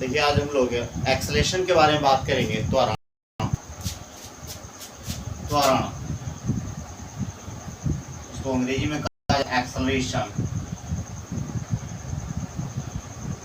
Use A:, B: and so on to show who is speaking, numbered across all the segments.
A: देखिए आज हम लोग एक्सेलरेशन के बारे में बात करेंगे। त्वरण इसको अंग्रेजी में कहा जाए एक्सेलरेशन।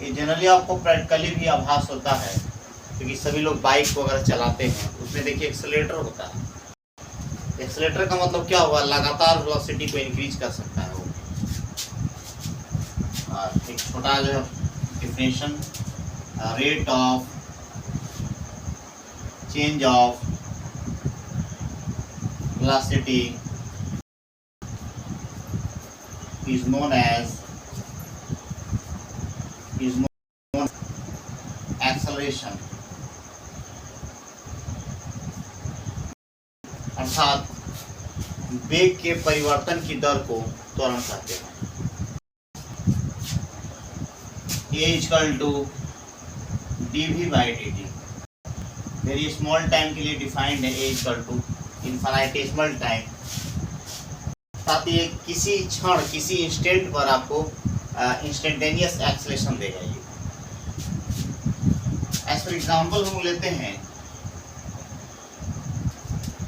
A: ये जनरली आपको प्रैक्टिकली भी आभास होता है क्योंकि सभी लोग बाइक वगैरह चलाते हैं, उसमें देखिए एक्सेलरेटर होता है। एक्सेलरेटर का मतलब क्या हुआ, लगातार वेलोसिटी को इंक्रीज कर सकता है वो। एक छोटा जो definition, rate of change of velocity is known as acceleration। अर्थात वेग के परिवर्तन की दर को त्वरण कहते हैं। A equal to dv/dt very small time के लिए डिफाइंड है। A equal to infinitesimal time, साथ ही किसी क्षण किसी इंस्टेंट पर आपको इंस्टेंटेनियस एक्सेलरेशन देगा ये। एज फॉर एग्जांपल हम लेते हैं,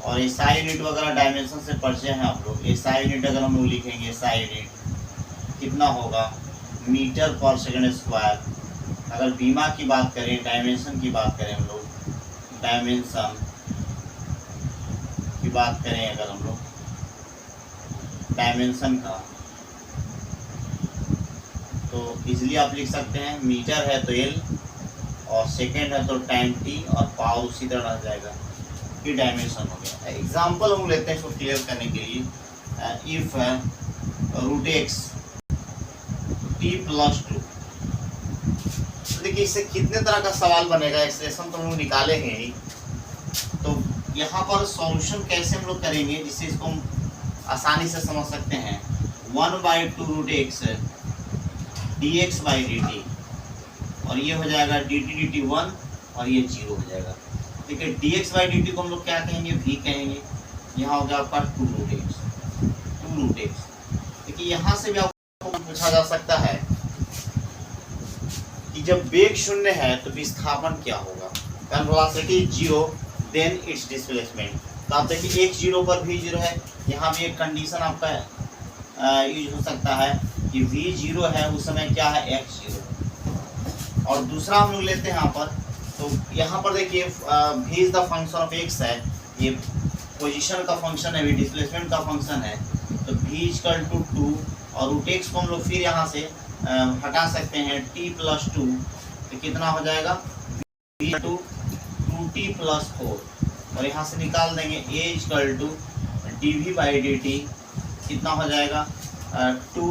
A: और एसआई यूनिट वगैरह डायमेंशन से परिचय है आप लोग। एसआई यूनिट अगर हम लोग लिखेंगे, एसआई यूनिट कितना होगा, मीटर पर सेकंड स्क्वायर। अगर बीमा की बात करें, डायमेंशन की बात करें हम लोग, डायमेंशन की बात करें अगर हम लोग डायमेंशन का, तो इजीली आप लिख सकते हैं मीटर है तो एल, और सेकेंड है तो टाइम टी, और पावर उसी तरह रह जाएगा। ये डायमेंशन हो गया। एग्जांपल हम लेते हैं इसको क्लियर करने के लिए। If root x t plus 2, तो देखिए इससे कितने तरह का सवाल बनेगा। एक्सप्रेशन तो हम लोग निकाले हैं ही, तो यहाँ पर सॉल्यूशन कैसे हम लोग करेंगे जिससे इसको हम आसानी से समझ सकते हैं। 1/2 रूट एक्स dx/dt, और ये हो जाएगा dt 1, और ये 0 हो जाएगा। देखिए dx/dt को हम लोग क्या कहेंगे, v कहेंगे। यहाँ हो गया आपका 2 रूट एक्स। देखिए यहाँ से भी आपको पूछा जा सकता है कि जब वेग शून्य है तो विस्थापन क्या होगा। Velocity 0 then it's displacement. तो आप देखिए एक 0 पर भी 0 है, यहाँ भी एक कंडीशन आपका यूज हो सकता है कि v 0 है, उस समय क्या है, x 0। और दूसरा हम लोग लेते हैं यहाँ पर, तो यहाँ पर देखिए v is the function of x है, ये पोजीशन का फंक्शन है, डिस्प्लेसमेंट का फंक्शन है। तो v इक्वल टू 2, और रूट x को हम लोग फिर यहाँ से हटा सकते हैं, t प्लस 2, तो कितना हो जाएगा, v टू 2t प्लस 4, और यहाँ से निकाल देंगे a इक्वल टू dv/dt, कितना हो जाएगा 2,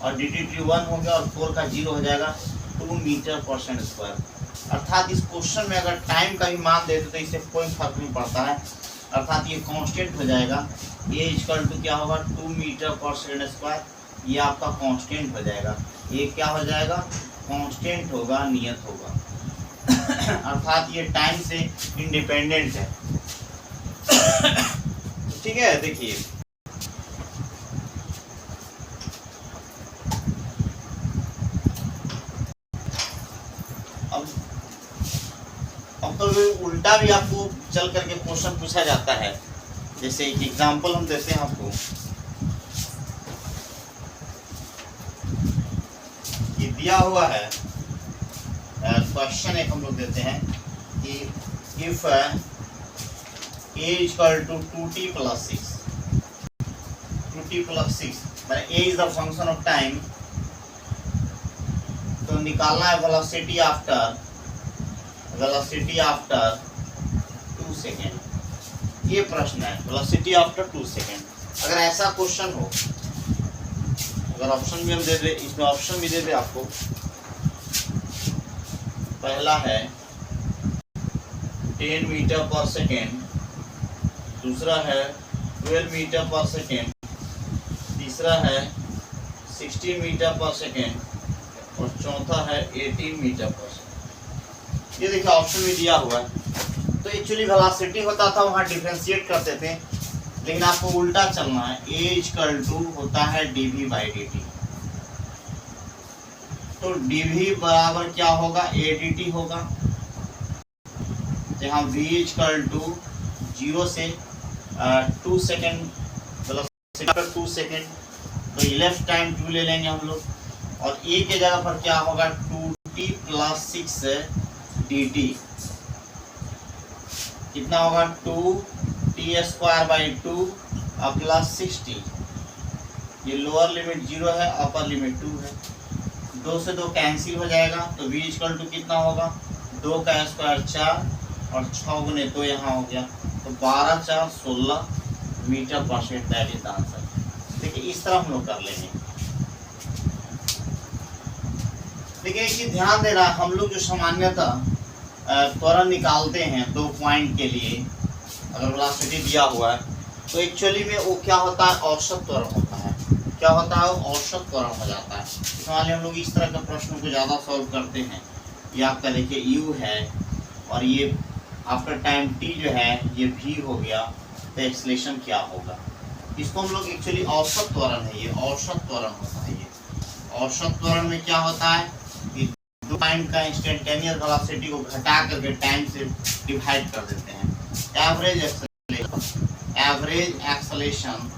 A: और dt 1 हो गया, और 4 का 0 हो जाएगा 2 मीटर पर सेकंड स्क्वायर। अर्थात इस क्वेश्चन में अगर टाइम का भी मान देते तो इससे कोई फर्क नहीं पड़ता है, अर्थात ये कांस्टेंट हो जाएगा। a इक्वल टू क्या होगा, 2 मीटर पर सेकंड स्क्वायर, ये आपका कांस्टेंट हो जाएगा। ये क्या हो जाएगा, कांस्टेंट होगा, नियत होगा। अर्थात ये टाइम से इंडिपेंडेंट है। ठीक है, देखिए अब तो उल्टा भी आपको चल करके क्वेश्चन पूछा जाता है। जैसे एक एग्जांपल हम देते हैं आपको, ये दिया हुआ है क्वेश्चन एक हम लोग देते हैं कि if a equal to 2t plus 6, 2t plus 6 मैंने a is the function of time, तो निकालना है वेलोसिटी आफ्टर 2 सेकेंड। ये प्रश्न है, वेलोसिटी आफ्टर 2 सेकेंड। अगर ऐसा क्वेश्चन हो, अगर ऑप्शन भी हम दे दे, इसमें ऑप्शन भी दे दे आपको। पहला है 10 मीटर पर सेकेंड, दूसरा है 12 मीटर पर सेकेंड, तीसरा है 16 मीटर पर सेकेंड, और चौथा है 18 मीटर पर सेकेंड। ये देखिए ऑप्शन में दिया हुआ है। तो एक्चुअली वेलोसिटी होता था, वहाँ डिफरेंशिएट करते थे, लेकिन आपको उल्टा चलना है। a इक्वल टू होता है dv/dt। तो तो dv बराबर क्या होगा, a dt होगा। यहाँ v इक्वल टू 0 से 2 सेकेंड मतलब 2 सेकेंड, तो लेफ्ट टाइम 2 ले लेंगे हम लोग, और a के जगह पर क्या होगा 2t प्लस 6 dt, कितना होगा 2t square by 2 plus 6t। ये लोअर लिमिट 0 है, अपर लिमिट 2 है, 2 से 2 कैंसिल हो जाएगा, तो v इक्वल टू कितना होगा 2 का स्क्वायर 4 और 6 गुने 2 यहाँ हो गया, तो 12 4 16 मीटर पर second, that is the answer. देखिए इस तरह हम लोग कर लेंगे। देखिए एक चीज ध्यान देना, हम लोग जो सामान्यतः त्वरण निकालते हैं 2 पॉइंट के लिए, अगर वेलोसिटी दिया हुआ है तो एक्चुअली में वो क्या होता है, औसत त्वरण होता है। क्या होता है, वो औसत त्वरण हो जाता है। इसलिए हम लोग इस तरह के प्रश्नों को ज़्यादा सॉल्व करते हैं। ये आपका देखिए u है और ये आपका टाइम t जो है ये v हो गया, तो एक्सेलेरेशन क्या होगा, इसको हम लोग एक्चुअली औसत त्वरण है, ये औसत त्वरण होता है। ये औसत त्वरण में क्या होता है कि दो पॉइंट का इंस्टेंटेनियस वेलोसिटी को घटा करके टाइम से डिवाइड कर देते हैं, एवरेज एक्सेलेरेशन।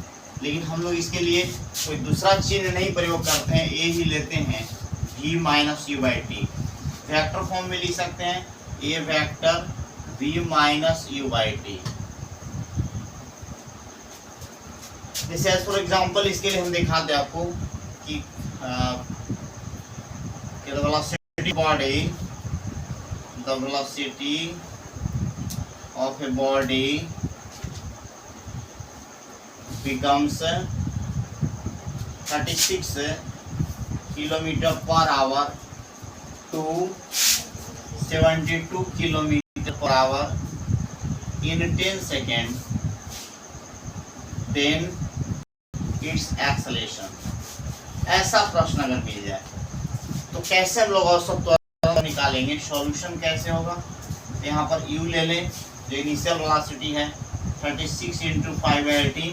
A: लेकिन हम लोग इसके लिए कोई दूसरा चिन्ह नहीं प्रयोग करते हैं, ए ही लेते हैं, v minus u by T. Vector form में लिख सकते हैं, a vector v minus u by T. जैसे एज फॉर एग्जाम्पल इसके लिए हम दिखाते हैं आपको कि the velocity body, the velocity of a body becomes 36 kilometer per hour to 72 kilometer per hour in 10 seconds, then its acceleration। ऐसा प्रश्न अगर मिल जाए तो कैसे हम लोग औसत त्वरण निकालेंगे, सॉल्यूशन कैसे होगा। यहाँ पर u ले लें जो इनिशियल वेलोसिटी है 36 इंटू 5/18,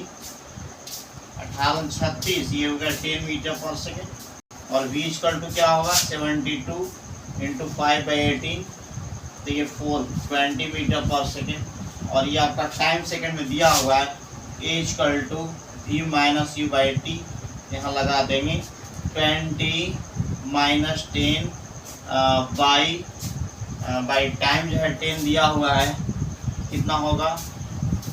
A: 18 36, ये हो गया 10 मीटर पर सेकेंड, और v इक्वल टू क्या होगा 72 इंटू 5/18, तो ये 20 मीटर पर सेकेंड, और ये आपका टाइम सेकेंड में दिया हुआ है a equal to v minus u by t. यहाँ लगा देंगे 20 माइनस 10 बाई टाइम जो है 10 दिया हुआ है, कितना होगा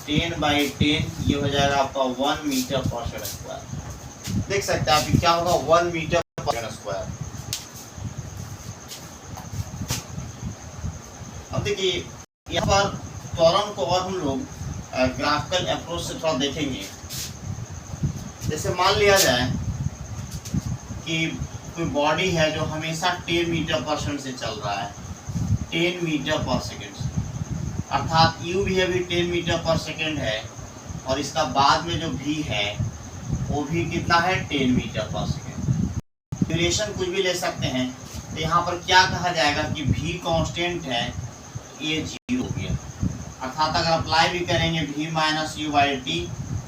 A: 10/10, ये हो जाएगा आपका 1 मीटर पर सेकंड स्क्वायर। देख सकते हैं आप क्या होगा 1 मीटर पर सेकंड स्क्वायर। अब देखिए यहाँ पर त्वरण को और हम लोग ग्राफिकल अप्रोच से थोड़ा देखेंगे। जैसे मान लिया जाए कि कोई बॉडी है जो हमेशा 10 मीटर पर सेकंड से चल रहा है, 10 मीटर पर सेकंड, अर्थात u भी अभी 10 मीटर पर सेकंड है, और इसका बाद में जो v है वो भी कितना है 10 मीटर पर सेकंड। ड्यूरेशन कुछ भी ले सकते हैं, तो यहाँ पर क्या कहा जाएगा कि v कांस्टेंट है, ये 0 हो गया। अर्थात अगर अप्लाई भी करेंगे v minus u by T,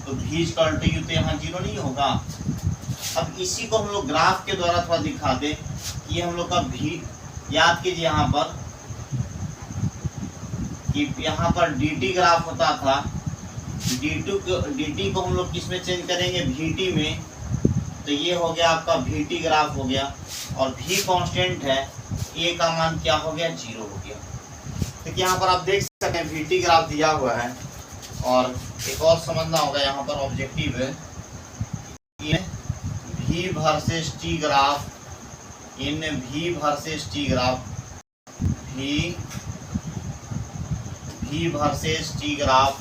A: तो v इक्वल टू यू तो यहाँ 0 नहीं होगा। अब इसी को हम लोग ग्राफ के द्वारा थोड़ा दिखा दे कि हम लोग का v, याद कीजिए यहाँ पर कि यहाँ पर dt ग्राफ होता था, dt को हम लोग किस में चेंज करेंगे vt में, तो ये हो गया आपका vt ग्राफ हो गया, और v कांस्टेंट है, a का मान क्या हो गया 0 हो गया। तो यहाँ पर आप देख सकते हैं vt ग्राफ दिया हुआ है, और एक और समझना होगा यहाँ पर ऑब्जेक्टिव है v versus t graph, in v versus t graph, v versus t graph,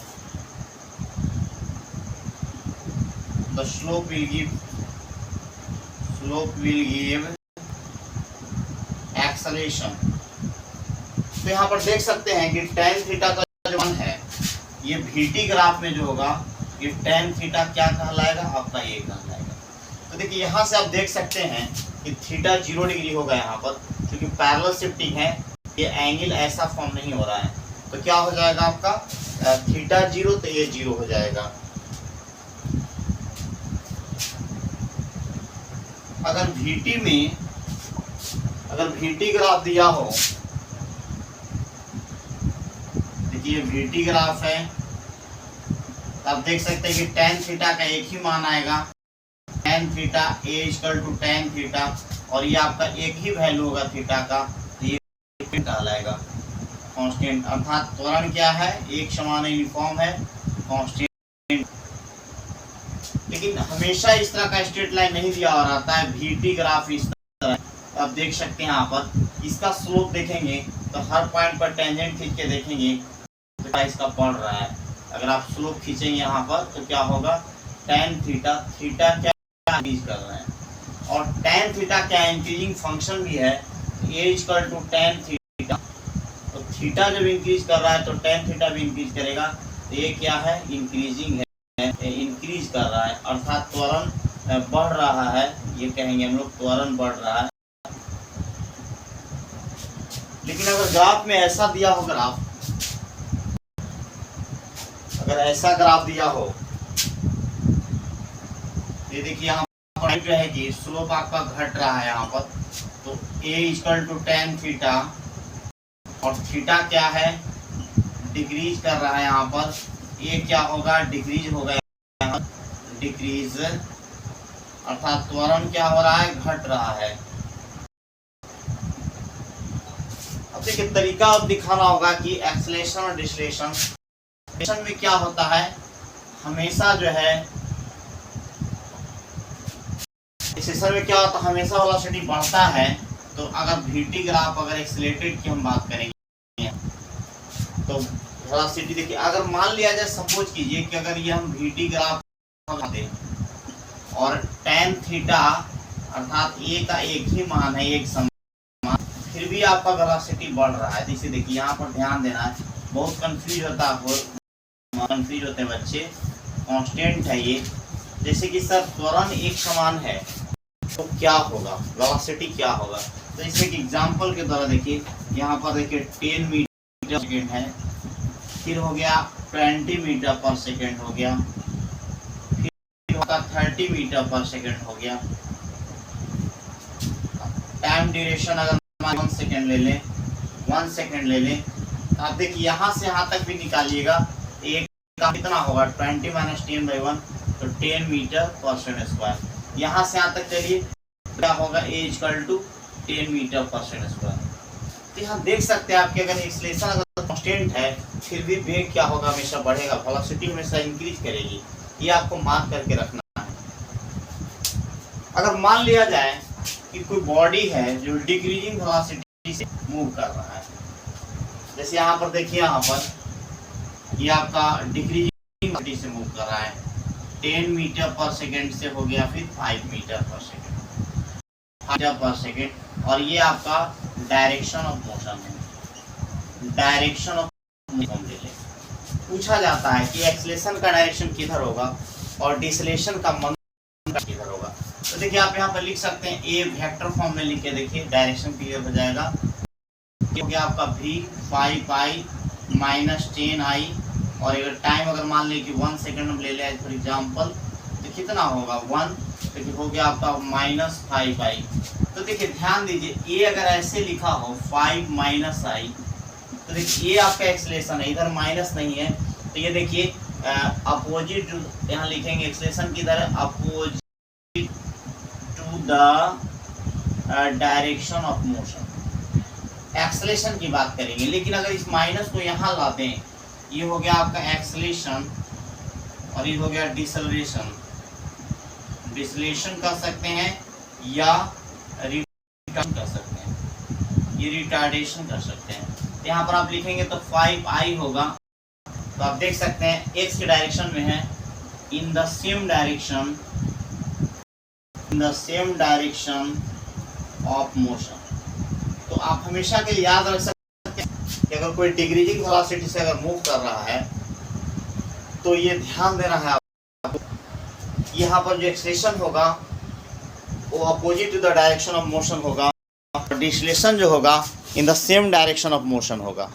A: the slope will give acceleration। तो यहाँ पर देख सकते हैं कि tan थीटा का जो मान है ये vt ग्राफ में जो होगा ये tan थीटा क्या कहलाएगा, आपका ये कहलाएगा। तो देखिए यहाँ से आप देख सकते हैं कि थीटा 0 डिग्री होगा यहाँ पर, क्योंकि पैरेलल शिफ्टिंग है, ये एंगल ऐसा फॉर्म नहीं हो रहा है, तो क्या हो जाएगा आपका थीटा 0, तो ये 0 हो जाएगा। अगर vt में अगर VT ग्राफ दिया हो, देखिए VT ग्राफ है, तो आप देख सकते हैं कि tan थीटा का एक ही मान आएगा, tan theta A = tan theta, और ये आपका एक ही वैल्यू होगा थीटा का, तो ये कहलाएगा कांस्टेंट, अर्थात त्वरण क्या है, एक समान यूनिफॉर्म है, कांस्टेंट। लेकिन हमेशा इस तरह का स्ट्रेट लाइन नहीं दिया हो रहता है, VT ग्राफ इस तरह आप देख सकते हैं। यहाँ पर इसका स्लोप देखेंगे तो हर पॉइंट पर टेंजेंट खींच के देखेंगे तो इसका पड़ रहा है। अगर आप स्लोप खींचेंगे यहाँ पर तो क्या होगा, tan थीटा, थीटा क्या इंक्रीज कर रहे हैं, और tan थीटा क्या इंक्रीजिंग फंक्शन भी है, A = tan थीटा, तो थीटा जब इंक्रीज कर रहा है तो tan थीटा भी इंक्रीज करेगा, तो ये क्या है, इंक्रीजिंग है, इंक्रीज कर रहा है, अर्थात त्वरण बढ़ रहा है, ये कहेंगे हम लोग त्वरण बढ़ रहा है। लेकिन अगर ग्राफ में ऐसा दिया हो, ग्राफ अगर ऐसा ग्राफ दिया हो, ये देखिए यहाँ पर जो है कि स्लोप आपका घट रहा है यहाँ पर, तो A = tan थीटा, और थीटा क्या है, डिक्रीज कर रहा है यहाँ पर, ये क्या होगा, डिक्रीज होगा, डिक्रीज, अर्थात त्वरण क्या हो रहा है, घट रहा है। अब देखिए तरीका अब दिखाना होगा कि एक्सेलरेशन और डिसलेशन में क्या होता है, हमेशा जो है एक्सेलरेशन में क्या होता है, हमेशा वेलोसिटी बढ़ता है। तो अगर VT ग्राफ, अगर एक्सेलरेटेड की हम बात करेंगे तो वेलोसिटी देखिए, अगर मान लिया जाए, सपोज कीजिए कि अगर ये हम VT ग्राफ दें और tan थीटा अर्थात A का एक ही मान है, एक समान, फिर भी आपका वेलोसिटी बढ़ रहा है। जैसे देखिए यहाँ पर ध्यान देना है, बहुत कंफ्यूज होते हैं बच्चे, कांस्टेंट है ये, जैसे कि सर त्वरण एक समान है तो क्या होगा, वेलोसिटी क्या होगा। तो इसे एक एग्जांपल के द्वारा देखिए, यहाँ पर देखिए 10 मीटर सेकेंड है, फिर हो गया 20 मीटर पर सेकेंड हो गया, फिर होगा 30 मीटर पर सेकेंड हो गया। टाइम ड्यूरेशन अगर 1 सेकेंड ले लें, 1 सेकेंड ले लें, आप देखिए यहाँ से यहाँ तक भी निकालिएगा, एक का कितना होगा, 20 - 10/1, तो 10 मीटर पर सेकेंड स्क्वायर। यहाँ से यहाँ तक चलिए क्या होगा, A = 10 मीटर पर सेकेंड स्क्वायर। तो यहाँ देख सकते हैं आपके, अगर एक्सेलरेशन अगर कांस्टेंट है फिर भी वेग क्या होगा, हमेशा बढ़ेगा, वेलोसिटी हमेशा इंक्रीज करेगी, ये आपको मार्क करके रखना है। अगर मान लिया जाए कि कोई बॉडी है जो डिक्रीजिंग वेलोसिटी से मूव कर रहा है, जैसे यहाँ पर देखिए, यहाँ पर ये आपका डिक्रीजिंग वेलोसिटी से मूव कर रहा है, 10 मीटर पर सेकेंड से हो गया, फिर 5 मीटर पर सेकेंड, और ये आपका डायरेक्शन ऑफ मोशन है, डायरेक्शन ऑफ मोशन ले लें। पूछा जाता है कि एक्सेलरेशन का डायरेक्शन किधर होगा और डिसलेशन का मोमेंट किधर होगा। तो देखिए आप यहाँ पर लिख सकते हैं, ए वेक्टर फॉर्म में लिख के देखिए, डायरेक्शन क्लियर हो जाएगा। क्योंकि आपका v 5i - 10i, और अगर टाइम अगर मान लीजिए कि 1 सेकेंड हम ले लें फॉर एग्जांपल, तो कितना होगा 1, तो हो गया आपका -5i। तो देखिए ध्यान दीजिए, ये अगर ऐसे लिखा हो 5 - i, तो देखिए ये आपका एक्सेलरेशन है, इधर माइनस नहीं है, तो ये देखिए अपोजिट, यहाँ लिखेंगे एक्सेलरेशन किधर है, opposite to the direction of motion, acceleration की बात करेंगे। लेकिन अगर इस माइनस को यहाँ लाते हैं, ये हो गया आपका एक्सेलरेशन और ये हो गया डिसलेशन, डिसलेशन कर सकते हैं या रिटार्डेशन कर सकते हैं, ये रिटार्डेशन कर सकते हैं। यहाँ पर आप लिखेंगे तो 5i होगा, तो आप देख सकते हैं x के डायरेक्शन में है, इन the same direction of motion. तो आप हमेशा के लिए याद रख सकते हैं कि अगर कोई डिक्रीजिंग वेलोसिटी से अगर मूव कर रहा है तो ये ध्यान देना है आपको, यहाँ पर जो एक्सेलरेशन होगा वो opposite to the direction of motion होगा, और डिसलेशन जो होगा in the same direction of motion होगा।